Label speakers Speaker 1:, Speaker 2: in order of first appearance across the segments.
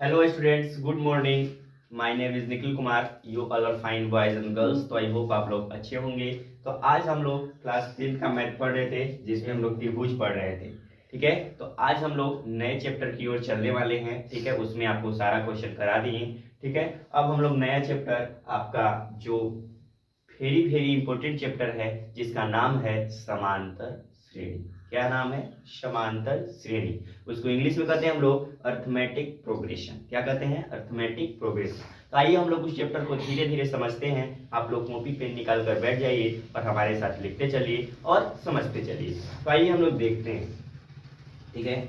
Speaker 1: Hello students, good morning. My name is Nikhil Kumar. You all are fine boys and girls. तो I hope आप लोग अच्छे होंगे. तो आज हम लोग क्लास 10 का मैथ पढ़ रहे थे जिसमें हम लोग त्रिभुज पढ़ रहे थे. ठीक है, तो आज हम लोग नए चैप्टर की ओर चलने वाले हैं. ठीक है, उसमें आपको सारा क्वेश्चन करा दिए. ठीक है, अब हम लोग नया चैप्टर आपका जो वेरी इंपॉर्टेंट चैप्टर है जिसका नाम है समांतर श्रेणी. क्या नाम है? समांतर श्रेणी. उसको इंग्लिश में कहते हैं हम लोग अर्थमेटिक प्रोग्रेशन. क्या कहते हैं? Arithmetic progression. तो आइए हम लोग उस चैप्टर को धीरे धीरे समझते हैं. आप लोग कॉपी पेन निकाल कर बैठ जाइए और हमारे साथ लिखते चलिए और समझते चलिए. तो आइए हम लोग देखते हैं. ठीक है,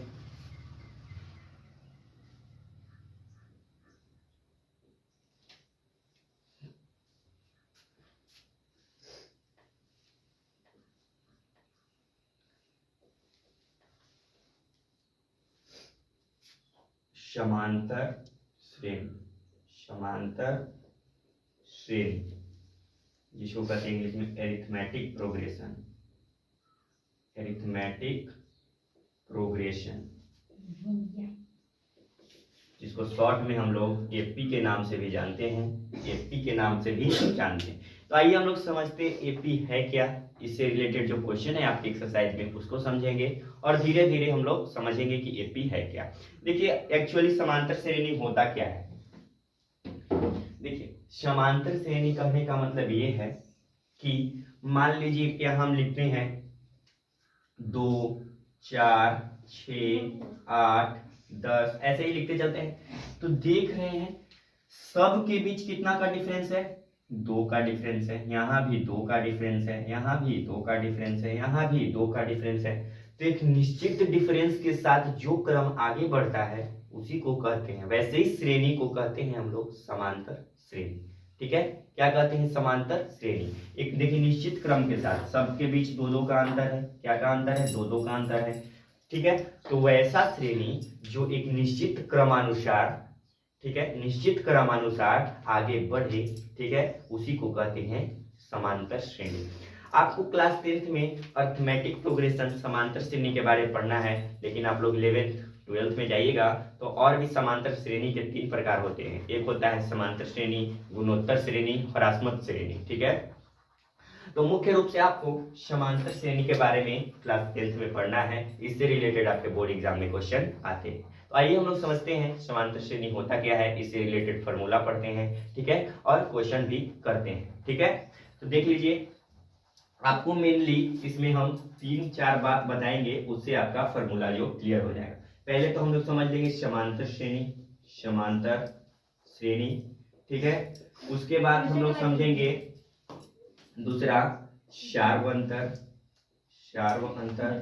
Speaker 1: समांतर श्रेणी. समांतर श्रेणी जिसको कहते हैं इंग्लिश में एरिथमेटिक प्रोग्रेशन. एरिथमेटिक प्रोग्रेशन जिसको शॉर्ट में हम लोग एपी के नाम से भी जानते हैं. एपी के नाम से भी जानते हैं. तो आइए हम लोग समझते हैं एपी है क्या. इससे रिलेटेड जो क्वेश्चन है आपकी एक्सरसाइज में उसको समझेंगे और धीरे धीरे हम लोग समझेंगे कि एपी है क्या. देखिए एक्चुअली समांतर श्रेणी होता क्या है. देखिए समांतर श्रेणी कहने का मतलब ये है कि मान लीजिए क्या हम लिखते हैं 2 4 6 8 10 ऐसे ही लिखते चलते हैं. तो देख रहे हैं सब के बीच कितना का डिफरेंस है? 2 का डिफरेंस है. यहाँ भी 2 का डिफरेंस है. यहाँ भी 2 का डिफरेंस है. यहाँ भी 2 का डिफरेंस है. तो एक निश्चित डिफरेंस के साथ जो क्रम आगे बढ़ता है उसी को कहते हैं, वैसे ही श्रेणी को कहते हैं हम लोग समांतर श्रेणी. ठीक है, क्या कहते हैं? समांतर श्रेणी. एक देखिए निश्चित क्रम के साथ सबके बीच 2-2 का अंतर है. क्या का अंतर है? 2-2 का अंतर है. ठीक है, तो वैसा श्रेणी जो एक निश्चित क्रमानुसार, ठीक है, निश्चित क्रमानुसार आगे बढ़े, ठीक है, उसी को कहते हैं समांतर श्रेणी. आपको क्लास 10th में अर्थमेटिक प्रोग्रेशन समांतर श्रेणी के बारे में पढ़ना है, लेकिन आप लोग 11th 12th में जाइएगा तो और भी समांतर श्रेणी के 3 प्रकार होते हैं. एक होता है समांतर श्रेणी, गुणोत्तर श्रेणी और आसमत श्रेणी. ठीक है, तो मुख्य रूप से आपको समांतर श्रेणी के बारे में क्लास 10th में पढ़ना है. इससे रिलेटेड आपके बोर्ड एग्जाम में क्वेश्चन आते हैं. तो आइए हम लोग समझते हैं समांतर श्रेणी होता क्या है. इससे रिलेटेड फॉर्मूला पढ़ते हैं. ठीक है, और क्वेश्चन भी करते हैं. ठीक है, तो देख लीजिए आपको मेनली इसमें हम 3-4 बात बताएंगे, उससे आपका फॉर्मूला जो क्लियर हो जाएगा. पहले तो हम लोग समझ लेंगे समांतर श्रेणी. समांतर श्रेणी, ठीक है. उसके बाद हम लोग समझेंगे दूसरा शार्व अंतर. शार्व अंतर,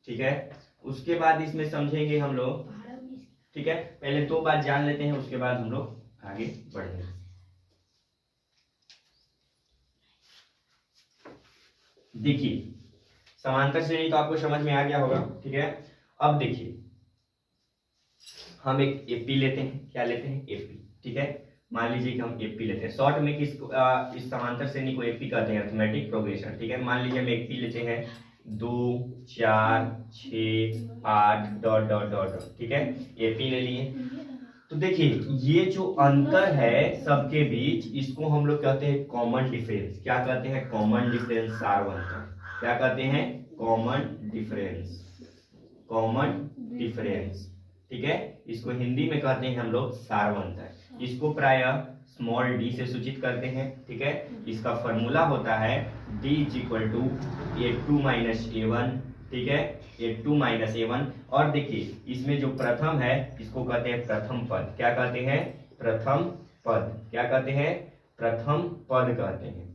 Speaker 1: ठीक है. उसके बाद इसमें समझेंगे हम लोग, ठीक है. पहले 2 बात जान लेते हैं, उसके बाद हम लोग आगे बढ़ेंगे. देखिए समांतर श्रेणी तो आपको समझ में आ गया होगा. ठीक है, अब देखिए हम एक एपी लेते हैं. क्या लेते हैं? एपी. ठीक है, मान लीजिए कि हम एपी लेते हैं. शॉर्ट में किस इस समांतर श्रेणी को एपी कहते हैं, अर्थमेटिक प्रोग्रेशन. ठीक है, मान लीजिए हम एपी लेते हैं 2 4 6 8 डॉट डॉट डॉट डॉट. ठीक है, एपी ले लिए. तो देखिए ये जो अंतर है सबके बीच, इसको हम लोग कहते हैं कॉमन डिफरेंस. क्या कहते हैं? Common difference. शार्व अंतर. क्या कहते हैं? Common difference. Common difference. ठीक है, इसको हिंदी में कहते हैं हम लोग शार्व अंतर. इसको प्रायः स्मॉल डी से सूचित करते हैं. ठीक है, इसका फॉर्मूला होता है d = a2 - a1. ठीक है, a2 - a1. और देखिए इसमें जो प्रथम है इसको कहते हैं प्रथम पद. क्या कहते हैं? प्रथम पद. क्या कहते हैं? प्रथम पद कहते हैं.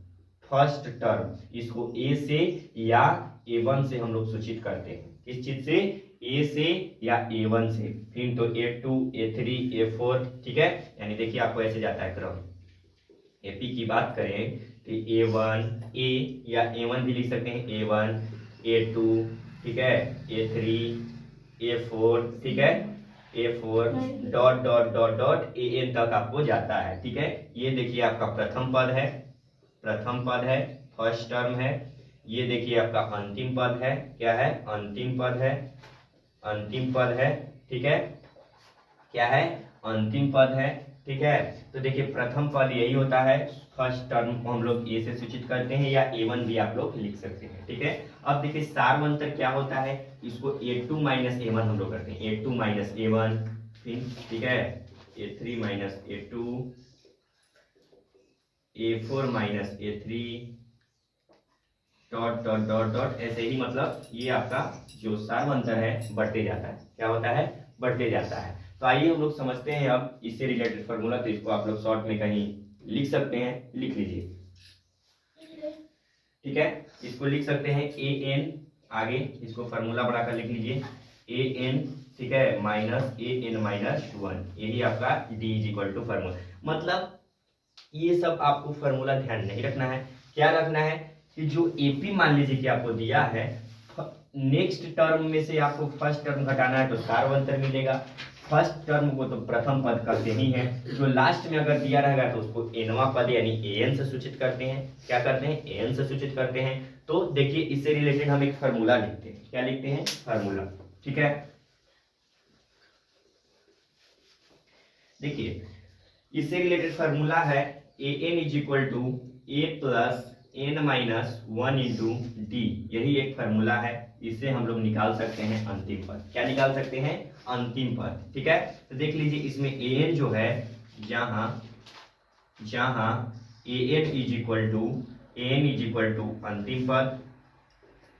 Speaker 1: First term. इसको a से या a1 से हम लोग सूचित करते हैं. किस चीज से? a से या a1 से. फिर तो a2 a3 a4. ठीक है, यानी देखिए आपको ऐसे जाता है क्रम. एपी की बात करें तो a1 a या a1 भी लिख सकते हैं. a1 a2, ठीक है, a3 a4. ठीक है, a4 dot dot dot dot an तक आपको जाता है. ठीक है, ये देखिए आपका प्रथम पद है. प्रथम पद है, फर्स्ट टर्म है. ये देखिए आपका अंतिम पद है. क्या है? अंतिम पद है. अंतिम पद है. ठीक है, क्या है, अंतिम पद है। ठीक है, तो देखिए प्रथम पद यही होता है, फर्स्ट टर्म को हम लोग ए से सूचित करते हैं, या A1 भी आप लोग लिख सकते हैं। ठीक है, अब देखिए सार्वंतर क्या होता है, इसको A2 माइनस A1 हम लोग करते हैं, A2 माइनस A1, फिर ठीक है A3 minus A2, A4 minus A3, dot dot dot dot, ऐसे ही मतलब ये आपका जो सार्वंतर है बढ़ते जाता है। क्या होता है, बढ़ते जाता है। तो आइए हम लोग समझते हैं अब इससे रिलेटेड फॉर्मूला। तो इसको आप लोग शॉर्ट में कहीं लिख सकते हैं, लिख लीजिए। ठीक है, इसको लिख सकते हैं an, आगे इसको फॉर्मूला बढ़ाकर लिख लीजिए an, ठीक है, माइनस an माइनस 1, यही आपका d is equal to formula. मतलब ये सब आपको फॉर्मूला ध्यान नहीं रखना है, क्या रखना है कि जो एपी मान लीजिए कि आपको दिया है, नेक्स्ट टर्म में से आपको फर्स्ट टर्म घटाना है तो सार्वंतर मिलेगा, फर्स्ट टर्म को तो प्रथम पद करते ही हैं, जो लास्ट में अगर दिया रहेगा तो उसको एनवा पद यानी एन से सूचित करते हैं। क्या करते हैं, एन से सूचित करते हैं। तो देखिए इससे रिलेटेड हम एक फार्मूला लिखते हैं, क्या लिखते हैं, फार्मूला। ठीक है, देखिए इससे रिलेटेड फार्मूला है an is equal to a plus n minus 1 into d, यही एक फार्मूला है। इससे हम लोग निकाल सकते हैं अंतिम पद। क्या निकाल सकते हैं, अंतिम पद। ठीक है, तो देख लीजिए इसमें an जो है, जहां जहां an इज इक्वल टू अंतिम पद,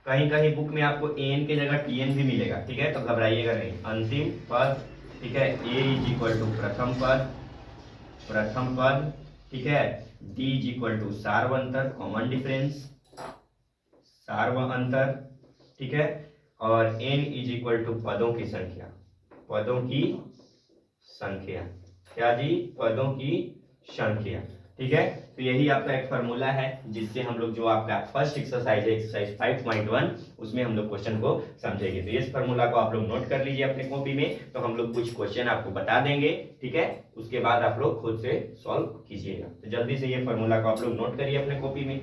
Speaker 1: कहीं कहीं बुक में आपको an के जगह tn भी मिलेगा। ठीक है, तो घबराइएगा नहीं, अंतिम पद। ठीक है, a इज इक्वल टू प्रथम पद। ठीक है, d इज इक्वल टू सार्वंतर, कॉमन डिफरेंस, सार्वअंतर। ठीक है, और n इज इक्वल टू पदों की संख्या, क्या जी, पदों की संख्या। ठीक है, तो यही आपका एक फार्मूला है जिससे हम लोग जो आपका फर्स्ट एक्सरसाइज है, एक्सरसाइज 5.1, उसमें हम लोग क्वेश्चन को समझेंगे। तो इस फार्मूला को आप लोग नोट कर लीजिए अपने कॉपी में, तो हम लोग कुछ क्वेश्चन आपको बता देंगे। ठीक है, उसके बाद आप लोग खुद से सॉल्व कीजिएगा। तो जल्दी से ये फार्मूला को आप लोग नोट करिए अपने कॉपी में।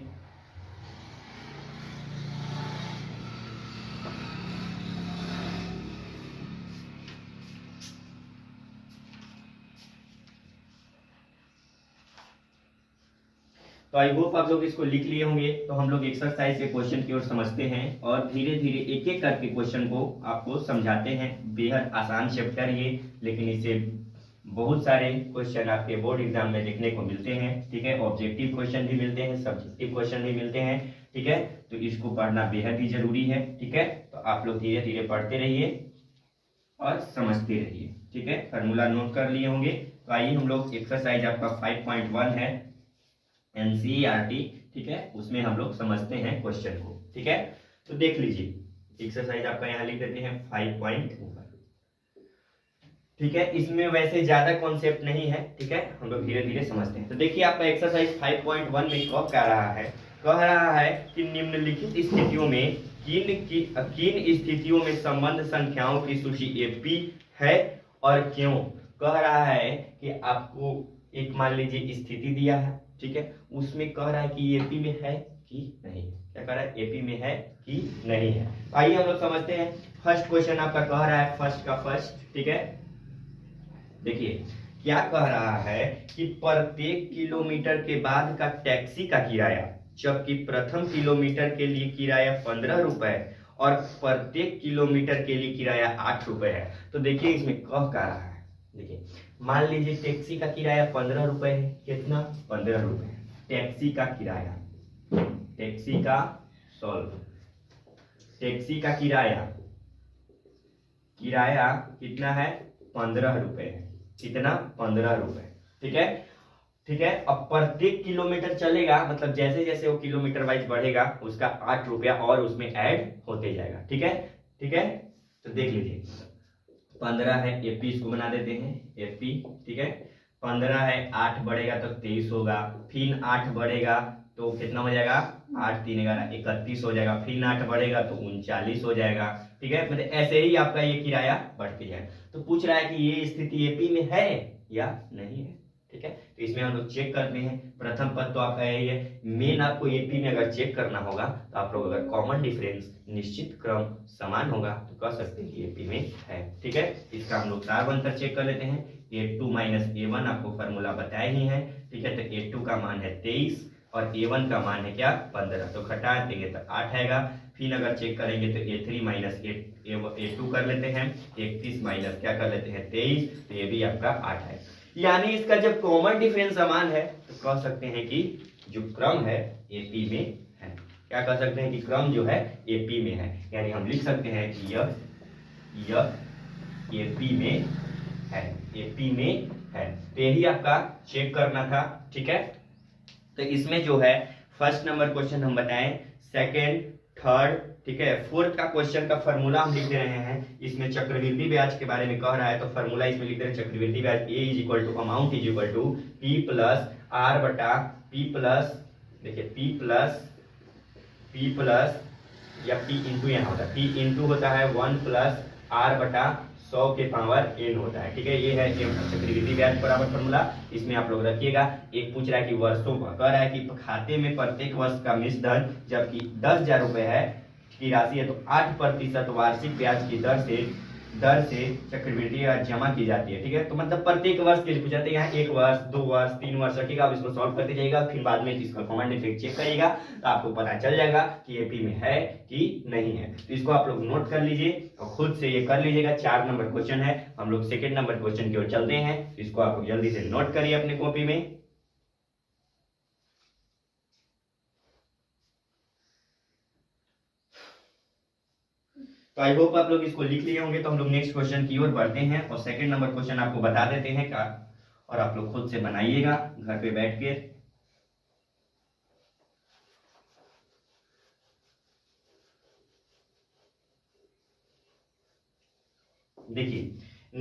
Speaker 1: तो आई होप आप लोग इसको लिख लिए होंगे। तो हम लोग एक्सरसाइज के क्वेश्चन की ओर समझते हैं और धीरे धीरे एक एक करके क्वेश्चन को आपको समझाते हैं। बेहद आसान चैप्टर ये, लेकिन इसे बहुत सारे क्वेश्चन आपके बोर्ड एग्जाम में देखने को मिलते हैं। ठीक है, ऑब्जेक्टिव क्वेश्चन भी मिलते हैं, सब्जेक्टिव क्वेश्चन भी मिलते हैं। ठीक है, तो इसको पढ़ना बेहद ही जरूरी है। ठीक है, तो आप लोग धीरे धीरे पढ़ते रहिए और समझते रहिए। ठीक है, फार्मूला नोट कर लिए होंगे। तो आइए हम लोग एक्सरसाइज आपका 5.1 है एनसीईआरटी, ठीक है, उसमें हम लोग समझते हैं क्वेश्चन को। ठीक है, तो देख लीजिए एक्सरसाइज आपका यहाँ लिख देते हैं 5.1। ठीक है, इसमें वैसे ज्यादा कॉन्सेप्ट नहीं है। ठीक है, हम लोग धीरे धीरे समझते हैं। तो देखिए आपका एक्सरसाइज 5.1 में कह रहा है कि निम्नलिखित स्थितियों में किन स्थितियों में संबंध संख्याओं की सूची एपी है और क्यों। कह रहा है कि आपको एक मान लीजिए स्थिति दिया है, ठीक है, उसमें कह रहा है कि एपी में है कि नहीं। क्या कह रहा है, एपी में है कि नहीं है। आइए हम लोग समझते हैं। फर्स्ट क्वेश्चन आपका कह रहा है फर्स्ट। ठीक है, देखिए क्या कह रहा है कि प्रत्येक किलोमीटर के बाद का टैक्सी का किराया, जबकि प्रथम किलोमीटर के लिए किराया 15 रुपए और प्रत्येक किलोमीटर के लिए किराया 8 रुपए है। तो देखिए इसमें कह रहा है, देखिए मान लीजिए टैक्सी का किराया 15 रुपए है। कितना, 15 रुपए। टैक्सी का किराया, टैक्सी का किराया कितना है, 15 रुपए है। कितना, 15 रुपए। ठीक है, अब प्रत्येक किलोमीटर चलेगा, मतलब जैसे जैसे वो किलोमीटर वाइज बढ़ेगा उसका 8 रुपया और उसमें ऐड होते जाएगा। ठीक है, तो देख लीजिए 15 है, एपी इसको बना देते हैं एपी। ठीक है, 15 है, 8 बढ़ेगा तो 23 होगा, फिर 8 बढ़ेगा तो कितना हो जाएगा, 8 3 11 31 हो जाएगा, फिर 8 बढ़ेगा तो 39 हो जाएगा। ठीक है, मतलब ऐसे ही आपका ये किराया बढ़ती जाए। तो पूछ रहा है कि ये स्थिति एपी में है या नहीं है। ठीक है, तो तो इसमें हम लोग चेक करते हैं। प्रथम पद तो आपका यही है। मेन आपको एपी में अगर चेक करना होगा तो आप लोग अगर कॉमन डिफरेंस निश्चित क्रम समान होगा तो कह सकते हैं कि एपी में है। ठीक है, इसका हम लोग सार अंतर चेक कर लेते हैं। A2 माइनस A1 आपको फॉर्मूला बताया ही है। ठीक है, तो A2 का मान है 23 और A1 का मान है क्या 15, तो घटा देंगे तो 8 आएगा। फिर अगर चेक करेंगे तो A3 माइनस A2 कर लेते हैं, 31 माइनस क्या कर लेते हैं 23, तो ये भी आपका 8 है। यानी इसका जब कॉमन डिफरेंस समान है तो कह सकते हैं कि जो क्रम है एपी में है। क्या कह सकते हैं कि क्रम जो है एपी में है, यानी हम लिख सकते हैं कि यह एपी में है, एपी में है। तो यही आपका चेक करना था। ठीक है, तो इसमें जो है फर्स्ट नंबर क्वेश्चन हम बताएं, सेकंड, थर्ड, ठीक है, फोर्थ का क्वेश्चन का फॉर्मूला हम लिख दे रहे हैं। इसमें चक्रवृद्धि ब्याज के बारे में कह रहा है तो फॉर्मूला इसमें लिख दे रहे हैं। चक्रवृद्धि ब्याज A is equal to amount is equal to P plus R बटा पी प्लस, देखिए पी प्लस या पी इंटू यहाँ होता है, पी इंटू होता है 1 प्लस आर बटा 100 के पावर n होता है। ठीक है, ये है चक्रवृद्धि ब्याज बराबर फॉर्मूला। इसमें आप लोग रखिएगा। एक पूछ रहा है कि वर्षों का, कह रहा है कि खाते में प्रत्येक वर्ष का मिश्र धन जबकि 10,000 रुपए है की राशि है तो 8% वार्षिक ब्याज की दर से चक्रवृद्धि ब्याज जमा की जाती है। ठीक है, तो मतलब प्रत्येक वर्ष के लिए पूछा जाता है। यहाँ 1 वर्ष 2 वर्ष 3 वर्ष रखिएगा। आप इसको सॉल्व करते जाइएगा, फिर बाद में इसका कॉमन डिफरेंस चेक करिएगा तो आपको पता चल जाएगा कि एपी में है कि नहीं है। तो इसको आप लोग नोट कर लीजिए और खुद से ये कर लीजिएगा। 4 नंबर क्वेश्चन है, हम लोग सेकेंड नंबर क्वेश्चन की ओर चलते हैं। इसको आप लोग जल्दी से नोट करिए अपने कॉपी में। तो आई होप आप लोग इसको लिख लिए होंगे। तो हम लोग नेक्स्ट क्वेश्चन की ओर बढ़ते हैं और सेकंड नंबर क्वेश्चन आपको बता देते हैं क्या, और आप लोग खुद से बनाइएगा घर पे बैठ के। देखिए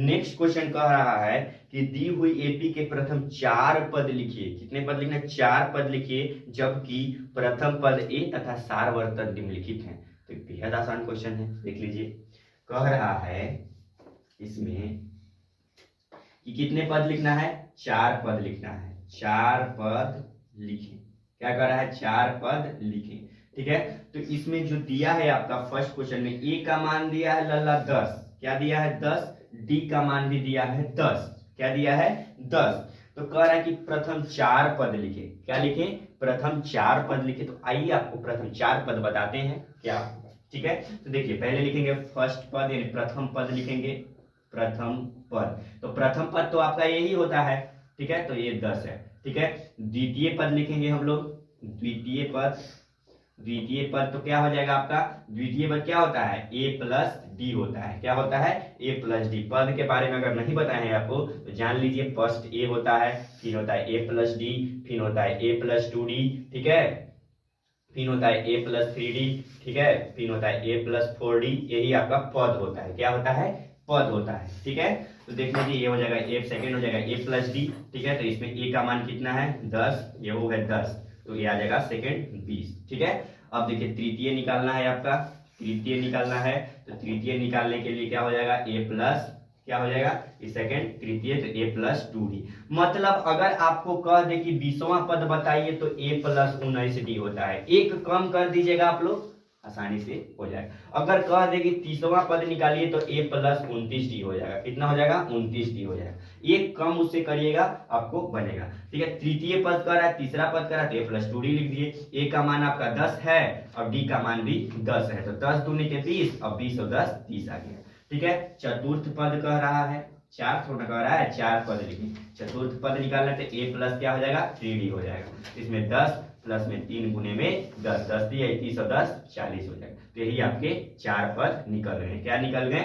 Speaker 1: नेक्स्ट क्वेश्चन कह रहा है कि दी हुई एपी के प्रथम 4 पद लिखिए। कितने पद लिखना है? 4 पद लिखिए, जबकि प्रथम पद ए तथा सारवर्तक निम्नलिखित हैं। तो बेहद आसान क्वेश्चन है, देख लीजिए। कह रहा है इसमें कि कितने पद लिखना है? 4 पद लिखना है। 4 पद लिखें। क्या कह रहा है? 4 पद लिखें। ठीक है, तो इसमें जो दिया है आपका फर्स्ट क्वेश्चन में ए का मान दिया है लल्ला 10, क्या दिया है 10, डी का मान भी दिया है 10, क्या दिया है 10। तो कह रहा है कि प्रथम 4 पद लिखे। क्या लिखें? प्रथम 4 पद लिखे। तो आइए आपको प्रथम 4 पद बताते हैं क्या। ठीक है, तो देखिए पहले लिखेंगे फर्स्ट पद यानी प्रथम पद लिखेंगे, प्रथम पद। तो प्रथम पद तो आपका यही होता है। ठीक है, तो ये 10 है। ठीक है, द्वितीय पद लिखेंगे हम लोग, द्वितीय पद तो क्या हो जाएगा आपका? द्वितीय पद क्या होता है? ए प्लस डी होता है। क्या होता है? ए प्लस डी। पद के बारे में अगर नहीं बताए हैं आपको तो जान लीजिए। फर्स्ट ए होता है, फिर होता है ए प्लस डी, फिर होता है ए प्लस 2d, ठीक है, फिर होता है ए प्लस 3d, ठीक है, फिर होता है ए प्लस 4d। यही आपका पद होता है। क्या होता है? पद होता है। ठीक है, तो देख लीजिए ये हो जाएगा ए, सेकेंड हो जाएगा ए प्लस डी। ठीक है, तो इसमें ए का मान कितना है? 10, ये वो है 10, तो ये आ जाएगा सेकेंड 20। ठीक है, अब देखिए तृतीय निकालना है आपका, तृतीय निकालना है। तो तृतीय निकालने के लिए क्या हो जाएगा? ए प्लस क्या हो जाएगा? इस सेकेंड तृतीय तो ए प्लस 2d। मतलब अगर आपको कह दे कि 20वां पद बताइए तो ए प्लस 19d होता है। एक कम कर दीजिएगा आप लोग, आसानी से हो जाएगा। अगर कह दे कि 30वां पद निकालिए तो ए प्लस 29d हो जाएगा। कितना हो जाएगा? 29d हो जाएगा। एक कम उससे करिएगा आपको बनेगा। ठीक है, तृतीय पद कर रहा है, तीसरा पद कर रहा है तो ए प्लस 2d लिख दिए। ए का मान आपका 10 है और डी का मान भी 10 है, तो 10 दूनी के 20 और 20 और 10 30 आ गया। ठीक है, चतुर्थ पद कह रहा है, 4 थोड़ा कह रहा है, 4 पद लिखिए। चतुर्थ पद निकालना तो ए प्लस क्या हो जाएगा? 3d हो जाएगा। इसमें 10 प्लस में 3 गुने में 10, 10 दिया 30 और 10 40 हो जाएगा। तो यही आपके 4 पद निकल गए। क्या निकल गए?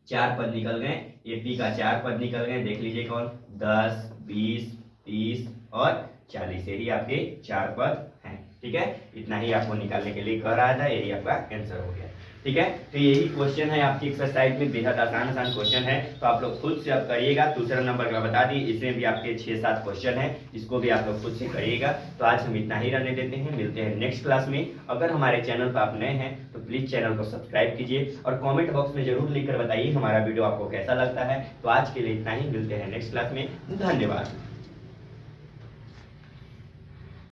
Speaker 1: 4 पद निकल गए। एपी का 4 पद निकल गए। देख लीजिए कौन? 10, 20, 30 और 40, यही आपके 4 पद हैं। ठीक है, इतना ही आपको निकालने के लिए कह रहा था, यही आपका आंसर हो गया। ठीक है, तो यही क्वेश्चन है आपकी एक्सरसाइज में। बेहद आसान क्वेश्चन है, तो आप लोग खुद से आप करिएगा। दूसरा नंबर का बता दी, इसमें भी आपके 6-7 क्वेश्चन है, इसको भी आप लोग खुद से करिएगा। तो आज हम इतना ही रहने देते हैं, मिलते हैं नेक्स्ट क्लास में। अगर हमारे चैनल पर आप नए हैं तो प्लीज चैनल को सब्सक्राइब कीजिए और कॉमेंट बॉक्स में जरूर लिखकर बताइए हमारा वीडियो आपको कैसा लगता है। तो आज के लिए इतना ही, मिलते हैं नेक्स्ट क्लास में। धन्यवाद।